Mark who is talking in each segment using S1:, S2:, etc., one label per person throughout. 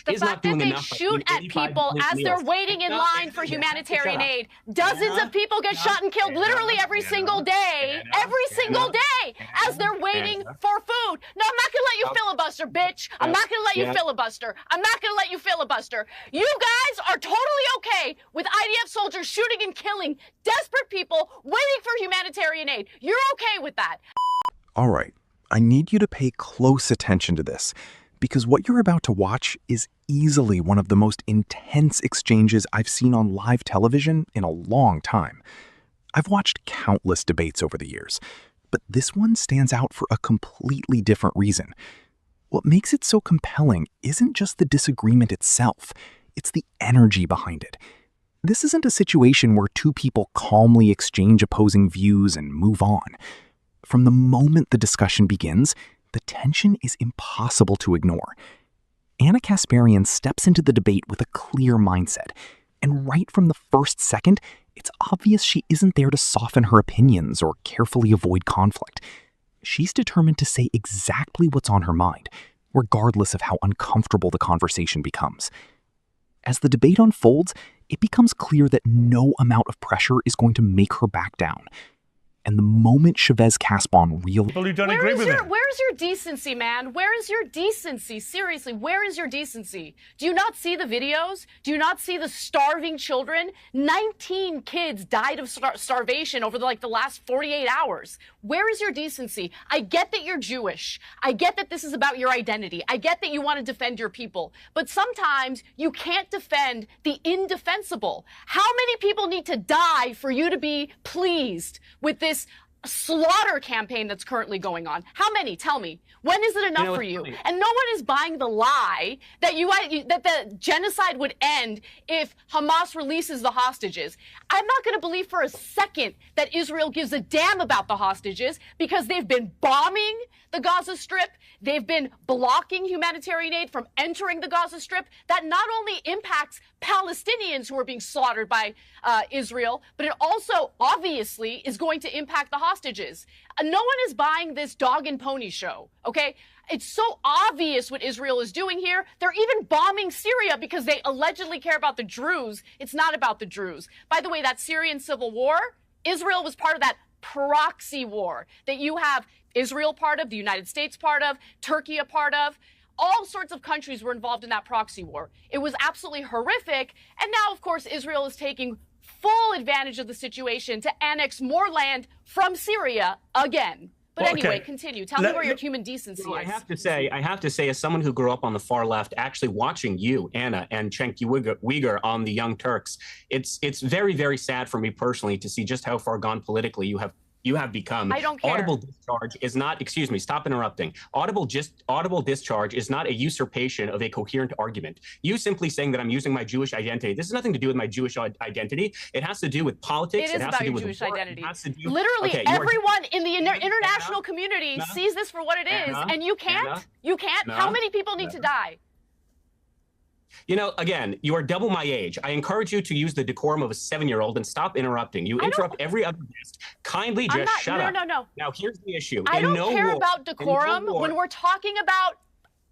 S1: The
S2: is
S1: fact
S2: not doing
S1: that they
S2: enough.
S1: shoot at people as they're waiting in line for humanitarian aid. Dozens of people get shot and killed literally every single day. Every single day as they're waiting for food. No, I'm not going to let you filibuster, bitch. I'm not going to let you filibuster. I'm not going to let you filibuster. You guys are totally okay with IDF soldiers shooting and killing desperate people waiting for humanitarian aid. You're okay with that.
S3: All right, I need you to pay close attention to this, because what you're about to watch is easily one of the most intense exchanges I've seen on live television in a long time. I've watched countless debates over the years, but this one stands out for a completely different reason. What makes it so compelling isn't just the disagreement itself, it's the energy behind it. This isn't a situation where two people calmly exchange opposing views and move on. From the moment the discussion begins, the tension is impossible to ignore. Anna Kasparian steps into the debate with a clear mindset, and right from the first second, it's obvious she isn't there to soften her opinions or carefully avoid conflict. She's determined to say exactly what's on her mind, regardless of how uncomfortable the conversation becomes. As the debate unfolds, it becomes clear that no amount of pressure is going to make her back down. And the moment Chavez Caspon realized...
S4: People who don't agree with it.
S1: Where's your decency, man? Where is your decency? Seriously, where is your decency? Do you not see the videos? Do you not see the starving children? 19 kids died of starvation over the last 48 hours. Where is your decency? I get that you're Jewish. I get that this is about your identity. I get that you want to defend your people. But sometimes you can't defend the indefensible. How many people need to die for you to be pleased with this slaughter campaign that's currently going on? How many? Tell me. When is it enough for you? Funny. And no one is buying the lie that that the genocide would end if Hamas releases the hostages. I'm not going to believe for a second that Israel gives a damn about the hostages, because they've been bombing the Gaza Strip. They've been blocking humanitarian aid from entering the Gaza Strip. That not only impacts Palestinians who are being slaughtered by Israel, but it also obviously is going to impact the hostages. No one is buying this dog and pony show, okay? It's so obvious what Israel is doing here. They're even bombing Syria because they allegedly care about the Druze. It's not about the Druze. By the way, that Syrian civil war, Israel was part of that proxy war that you have Israel part of, the United States part of, Turkey a part of. All sorts of countries were involved in that proxy war. It was absolutely horrific. And now, of course, Israel is taking full advantage of the situation to annex more land from Syria again. But anyway, continue. Tell me where your human decency is.
S2: I have to say, as someone who grew up on the far left, actually watching you, Anna, and Cenk Uygur on the Young Turks, it's very, very sad for me personally to see just how far gone politically you have become.
S1: I don't care.
S2: Audible discharge is not, excuse me, stop interrupting. Audible discharge is not a usurpation of a coherent argument. You simply saying that I'm using my Jewish identity, this has nothing to do with my Jewish identity. It has to do with politics.
S1: It is about your Jewish identity. Literally, everyone in the international community sees this for what it is, and you can't? You can't? How many people need to die?
S2: You know, again, you are double my age. I encourage you to use the decorum of a 7-year-old and stop interrupting. You interrupt every other guest. Kindly just shut up.
S1: No.
S2: Now, here's the issue.
S1: I don't care about decorum when we're talking about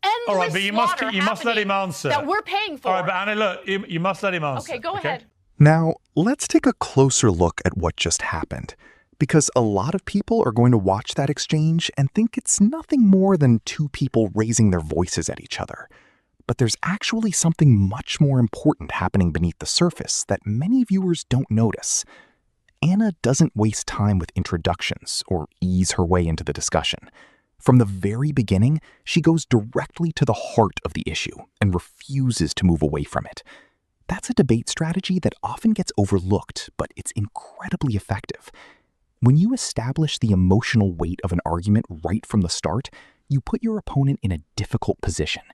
S1: endless
S4: all right, but you must let him answer.
S1: That we're paying for.
S4: All right, but Anna, look, you must let him answer.
S1: Okay, go ahead.
S3: Now, let's take a closer look at what just happened, because a lot of people are going to watch that exchange and think it's nothing more than two people raising their voices at each other. But there's actually something much more important happening beneath the surface that many viewers don't notice. Anna doesn't waste time with introductions or ease her way into the discussion. From the very beginning, she goes directly to the heart of the issue and refuses to move away from it. That's a debate strategy that often gets overlooked, but it's incredibly effective. When you establish the emotional weight of an argument right from the start, you put your opponent in a difficult position.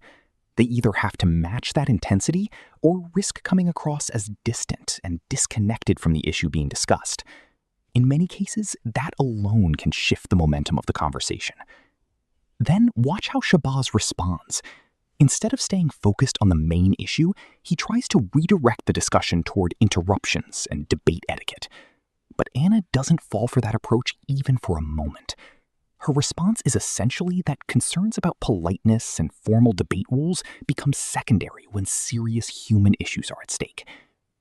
S3: They either have to match that intensity or risk coming across as distant and disconnected from the issue being discussed. In many cases, that alone can shift the momentum of the conversation. Then watch how Shabazz responds. Instead of staying focused on the main issue, he tries to redirect the discussion toward interruptions and debate etiquette. But Anna doesn't fall for that approach even for a moment. Her response is essentially that concerns about politeness and formal debate rules become secondary when serious human issues are at stake.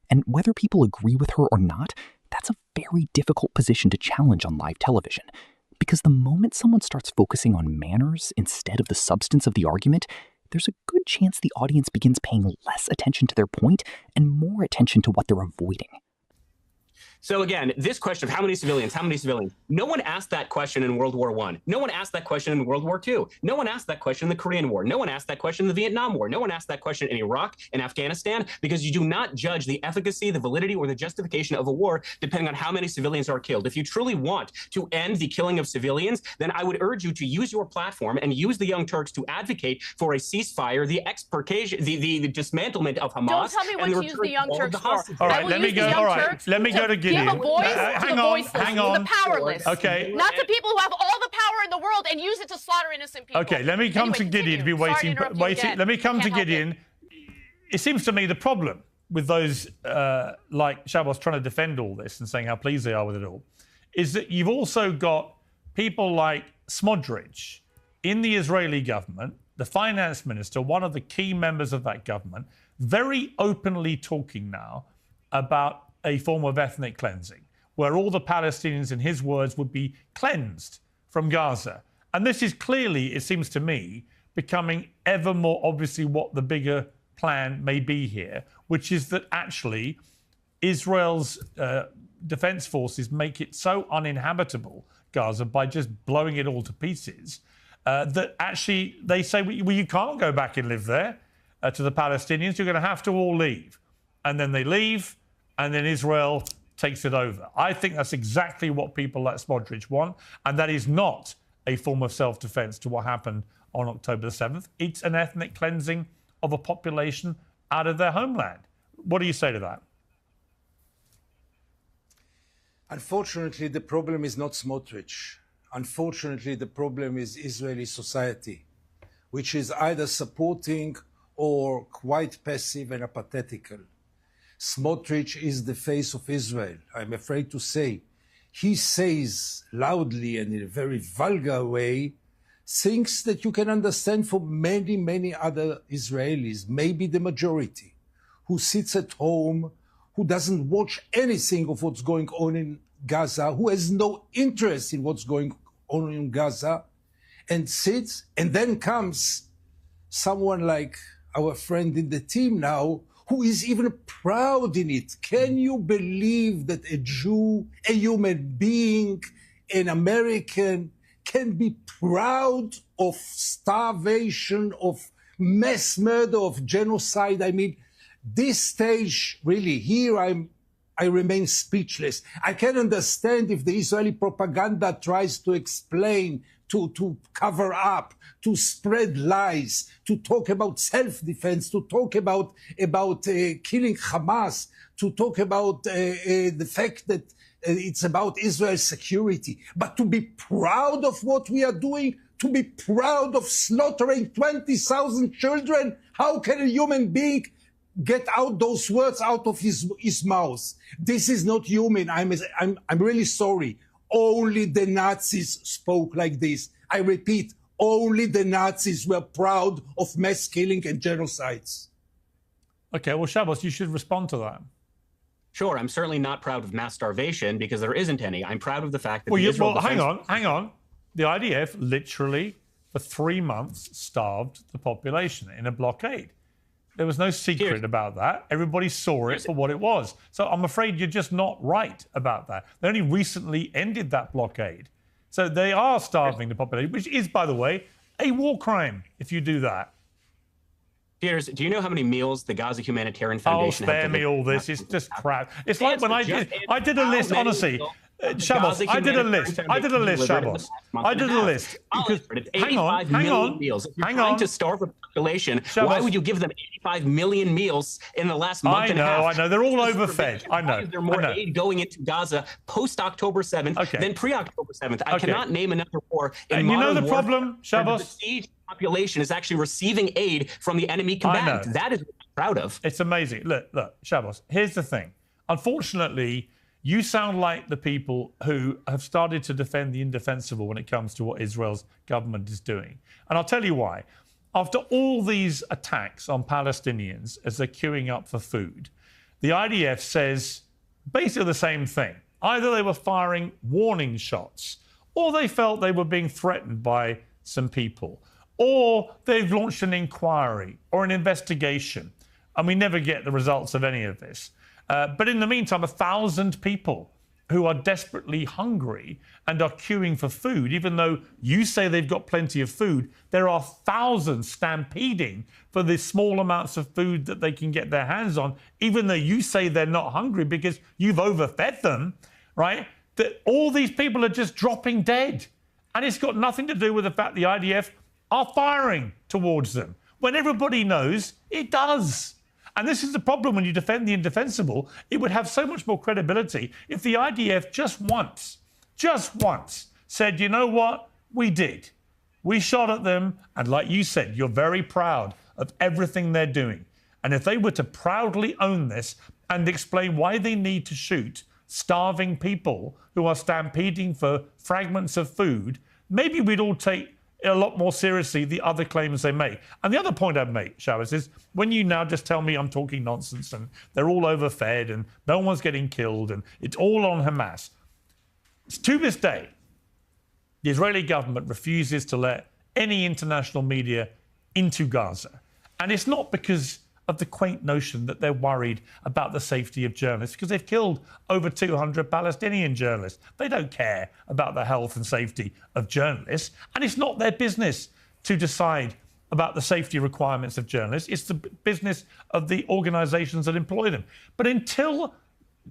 S3: And whether people agree with her or not, that's a very difficult position to challenge on live television. Because the moment someone starts focusing on manners instead of the substance of the argument, there's a good chance the audience begins paying less attention to their point and more attention to what they're avoiding.
S2: So again, this question of how many civilians, no one asked that question in World War I. No one asked that question in World War II. No one asked that question in the Korean War. No one asked that question in the Vietnam War. No one asked that question in Iraq and Afghanistan, because you do not judge the efficacy, the validity, or the justification of a war depending on how many civilians are killed. If you truly want to end the killing of civilians, then I would urge you to use your platform and use the Young Turks to advocate for a ceasefire, the expurgation, the dismantlement of Hamas.
S1: Don't tell me what to use the Young Turks for.
S4: All right, let me go. All right, let me go to Gideon.
S1: Give a voice to the voiceless, to the powerless.
S4: Okay.
S1: Not to people who have all the power in the world and use it to slaughter innocent people.
S4: Okay, let me come to Gideon. Be waiting. Let me come to Gideon. It seems to me the problem with those like Shabbos trying to defend all this and saying how pleased they are with it all is that you've also got people like Smodrich in the Israeli government, the finance minister, one of the key members of that government, very openly talking now about a form of ethnic cleansing, where all the Palestinians, in his words, would be cleansed from Gaza. And this is clearly, it seems to me, becoming ever more obviously what the bigger plan may be here, which is that actually Israel's defense forces make it so uninhabitable, Gaza, by just blowing it all to pieces, that actually they say, well, you can't go back and live there to the Palestinians. You're going to have to all leave. And then they leave, and then Israel takes it over. I think that's exactly what people like Smodrich want, and that is not a form of self-defense to what happened on October the 7th. It's an ethnic cleansing of a population out of their homeland. What do you say to that?
S5: Unfortunately, the problem is not Smodrich. Unfortunately, the problem is Israeli society, which is either supporting or quite passive and apathetical. Smotrich is the face of Israel, I'm afraid to say. He says loudly and in a very vulgar way things that you can understand from many, many other Israelis, maybe the majority, who sits at home, who doesn't watch anything of what's going on in Gaza, who has no interest in what's going on in Gaza, and sits, and then comes someone like our friend in the team now, who is even proud in it. Can you believe that a Jew, a human being, an American, can be proud of starvation, of mass murder, of genocide? I mean, this stage, really, here I remain speechless. I can understand if the Israeli propaganda tries to explain, to cover up, to spread lies, to talk about self-defense, to talk about killing Hamas, to talk about the fact that it's about Israel's security. But to be proud of what we are doing, to be proud of slaughtering 20,000 children, how can a human being get out those words out of his mouth? This is not human. I'm really sorry. Only the Nazis spoke like this. I repeat, only the Nazis were proud of mass killing and genocides.
S4: Okay, well, Shabbos, you should respond to that.
S2: Sure, I'm certainly not proud of mass starvation because there isn't any. I'm proud of the fact that
S4: hang on. The IDF literally, for 3 months, starved the population in a blockade. There was no secret about that. Everybody saw it for what it was. So I'm afraid you're just not right about that. They only recently ended that blockade. So they are starving the population, which is, by the way, a war crime if you do that.
S2: Piers, do you know how many meals the Gaza Humanitarian Foundation
S4: has? Oh, spare me all this. It's just crap. It's like when I did a list, honestly. Shabbos, I did a list, Shabbos. I did a list. Hang on.
S2: If you're trying to starve a population, why would you give them 85 million meals in the last month and a half?
S4: I know. They're all overfed. I know.
S2: There's more aid going into Gaza post-October 7th than pre-October 7th. I cannot name another war in modern
S4: you know the problem, Shabbos?
S2: The besieged population is actually receiving aid from the enemy combatant. That is what I'm proud of.
S4: It's amazing. Look, Shabbos, here's the thing. Unfortunately, You sound like the people who have started to defend the indefensible when it comes to what Israel's government is doing. And I'll tell you why. After all these attacks on Palestinians as they're queuing up for food, the IDF says basically the same thing. Either they were firing warning shots, or they felt they were being threatened by some people, or they've launched an inquiry or an investigation, and we never get the results of any of this. But in the meantime, 1,000 people who are desperately hungry and are queuing for food, even though you say they've got plenty of food, there are thousands stampeding for the small amounts of food that they can get their hands on, even though you say they're not hungry because you've overfed them, right? That all these people are just dropping dead. And it's got nothing to do with the fact the IDF are firing towards them, when everybody knows it does. And this is the problem when you defend the indefensible. It would have so much more credibility if the IDF just once said, you know what, we did. We shot at them, and like you said, you're very proud of everything they're doing. And if they were to proudly own this and explain why they need to shoot starving people who are stampeding for fragments of food, maybe we'd all take a lot more seriously the other claims they make. And the other point I'd make, Chavez, is when you now just tell me I'm talking nonsense and they're all overfed and no one's getting killed and it's all on Hamas. To this day, the Israeli government refuses to let any international media into Gaza. And it's not because of the quaint notion that they're worried about the safety of journalists, because they've killed over 200 Palestinian journalists. They don't care about the health and safety of journalists, and it's not their business to decide about the safety requirements of journalists. It's the business of the organizations that employ them. But until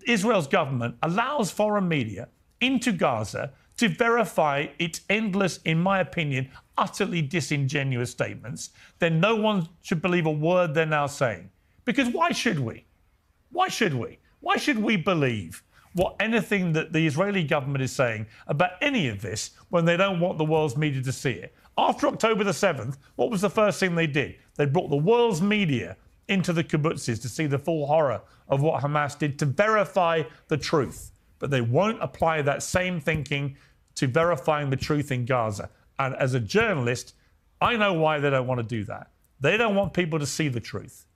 S4: Israel's government allows foreign media into Gaza to verify its endless, in my opinion, utterly disingenuous statements, then no one should believe a word they're now saying. Because why should we? Why should we? Why should we believe anything that the Israeli government is saying about any of this when they don't want the world's media to see it? After October the 7th, what was the first thing they did? They brought the world's media into the kibbutzes to see the full horror of what Hamas did to verify the truth. But they won't apply that same thinking to verifying the truth in Gaza. And as a journalist, I know why they don't want to do that. They don't want people to see the truth.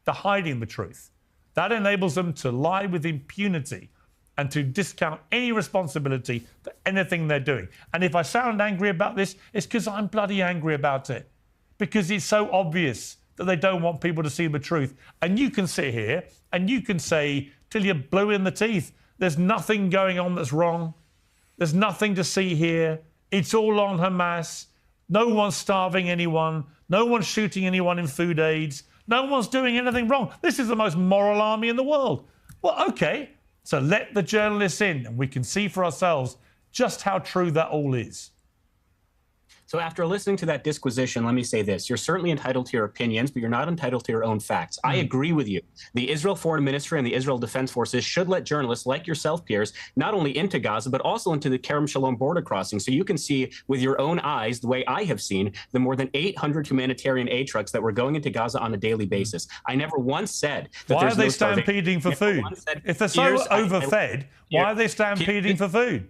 S4: They're hiding the truth. That enables them to lie with impunity and to discount any responsibility for anything they're doing. And if I sound angry about this, it's because I'm bloody angry about it. Because it's so obvious that they don't want people to see the truth. And you can sit here and you can say till you're blue in the teeth, there's nothing going on that's wrong. There's nothing to see here. It's all on Hamas. No one's starving anyone. No one's shooting anyone in food aids. No one's doing anything wrong. This is the most moral army in the world. Well, okay, so let the journalists in and we can see for ourselves just how true that all is.
S2: So after listening to that disquisition, let me say this. You're certainly entitled to your opinions, but you're not entitled to your own facts. I agree with you. The Israel Foreign Ministry and the Israel Defense Forces should let journalists like yourself, Piers, not only into Gaza, but also into the Kerem Shalom border crossing. So you can see with your own eyes, the way I have seen, the more than 800 humanitarian aid trucks that were going into Gaza on a daily basis. I never once said that
S4: why are they stampeding for food? If they're so overfed, why are they stampeding for food?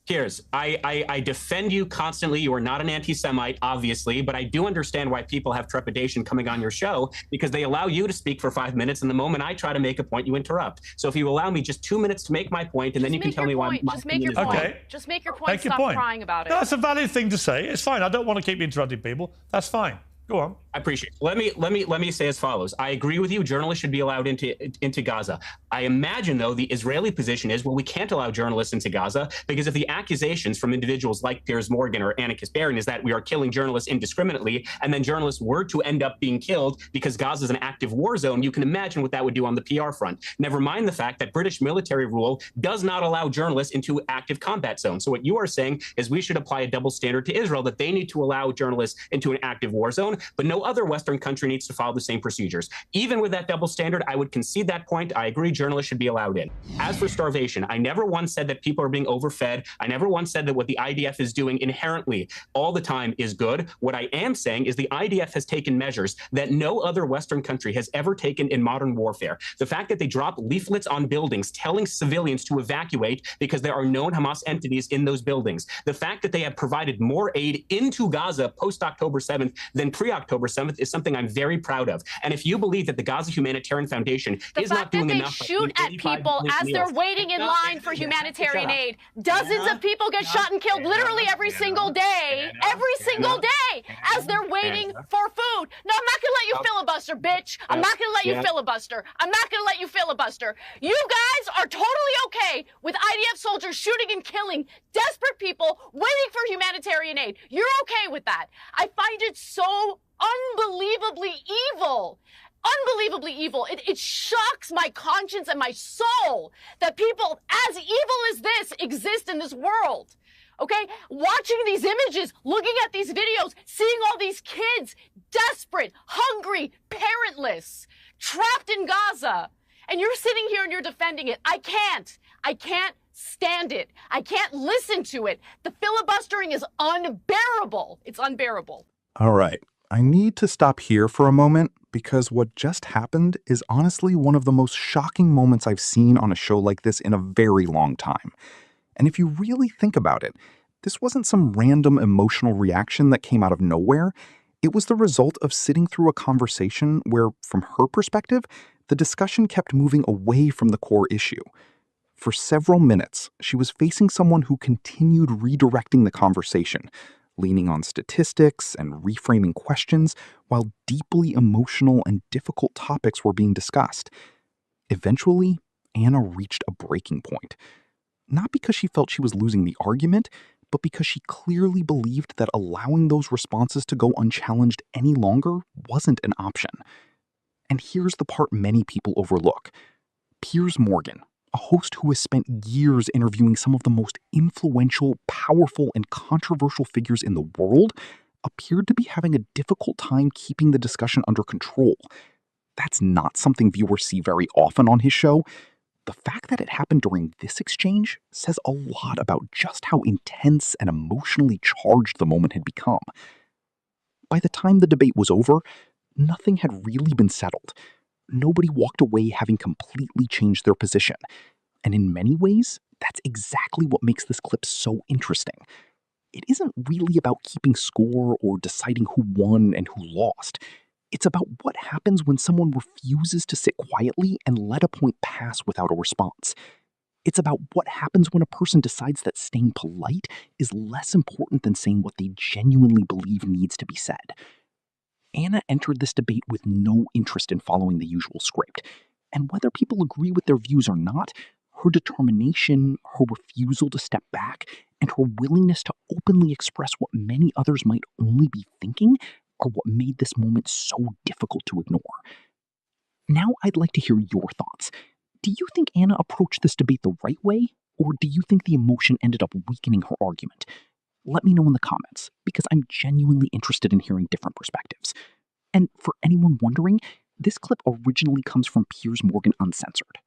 S2: Piers, I defend you constantly. You are not an anti-Semite, obviously, but I do understand why people have trepidation coming on your show because they allow you to speak for 5 minutes, and the moment I try to make a point, you interrupt. So if you allow me just 2 minutes to make my point, and then you can tell me why my
S1: Just make your point.
S2: Okay.
S1: Just make your point. Stop crying about it.
S4: No, that's a valid thing to say. It's fine. I don't want to keep interrupting people. That's fine. Go on.
S2: I appreciate it. Let me say as follows. I agree with you. Journalists should be allowed into Gaza. I imagine, though, the Israeli position is, well, we can't allow journalists into Gaza because if the accusations from individuals like Piers Morgan or Anna Kasparian is that we are killing journalists indiscriminately, and then journalists were to end up being killed because Gaza is an active war zone, you can imagine what that would do on the PR front. Never mind the fact that British military rule does not allow journalists into active combat zones. So what you are saying is we should apply a double standard to Israel, that they need to allow journalists into an active war zone, but no other Western country needs to follow the same procedures. Even with that double standard, I would concede that point. I agree journalists should be allowed in. As for starvation, I never once said that people are being overfed. I never once said that what the IDF is doing inherently all the time is good. What I am saying is the IDF has taken measures that no other Western country has ever taken in modern warfare. The fact that they drop leaflets on buildings telling civilians to evacuate because there are known Hamas entities in those buildings. The fact that they have provided more aid into Gaza post-October 7th than pre-October 7th is something I'm very proud of. And if you believe that the Gaza Humanitarian Foundation is not doing enough...
S1: The fact that they shoot at people as they're waiting in line for humanitarian aid. Dozens of people get shot and killed literally every single day. Every single day as they're waiting for food. No, I'm not going to let you filibuster, bitch. I'm not going to let you filibuster. I'm not going to let you filibuster. You guys are totally okay with IDF soldiers shooting and killing desperate people waiting for humanitarian aid. You're okay with that. I find it so unbelievably evil. Unbelievably evil. It shocks my conscience and my soul that people as evil as this exist in this world. Okay? Watching these images, looking at these videos, seeing all these kids, desperate, hungry, parentless, trapped in Gaza. And you're sitting here and you're defending it. I can't stand it. I can't listen to it. The filibustering is unbearable. It's unbearable.
S3: All right. I need to stop here for a moment because what just happened is honestly one of the most shocking moments I've seen on a show like this in a very long time. And if you really think about it, this wasn't some random emotional reaction that came out of nowhere. It was the result of sitting through a conversation where, from her perspective, the discussion kept moving away from the core issue. For several minutes, she was facing someone who continued redirecting the conversation, leaning on statistics and reframing questions while deeply emotional and difficult topics were being discussed. Eventually, Anna reached a breaking point. Not because she felt she was losing the argument, but because she clearly believed that allowing those responses to go unchallenged any longer wasn't an option. And here's the part many people overlook. Piers Morgan, a host who has spent years interviewing some of the most influential, powerful, and controversial figures in the world, appeared to be having a difficult time keeping the discussion under control. That's not something viewers see very often on his show. The fact that it happened during this exchange says a lot about just how intense and emotionally charged the moment had become. By the time the debate was over, nothing had really been settled. Nobody walked away having completely changed their position. And in many ways, that's exactly what makes this clip so interesting. It isn't really about keeping score or deciding who won and who lost. It's about what happens when someone refuses to sit quietly and let a point pass without a response. It's about what happens when a person decides that staying polite is less important than saying what they genuinely believe needs to be said. Anna entered this debate with no interest in following the usual script, and whether people agree with their views or not, her determination, her refusal to step back, and her willingness to openly express what many others might only be thinking are what made this moment so difficult to ignore. Now I'd like to hear your thoughts. Do you think Anna approached this debate the right way, or do you think the emotion ended up weakening her argument? Let me know in the comments, because I'm genuinely interested in hearing different perspectives. And for anyone wondering, this clip originally comes from Piers Morgan Uncensored,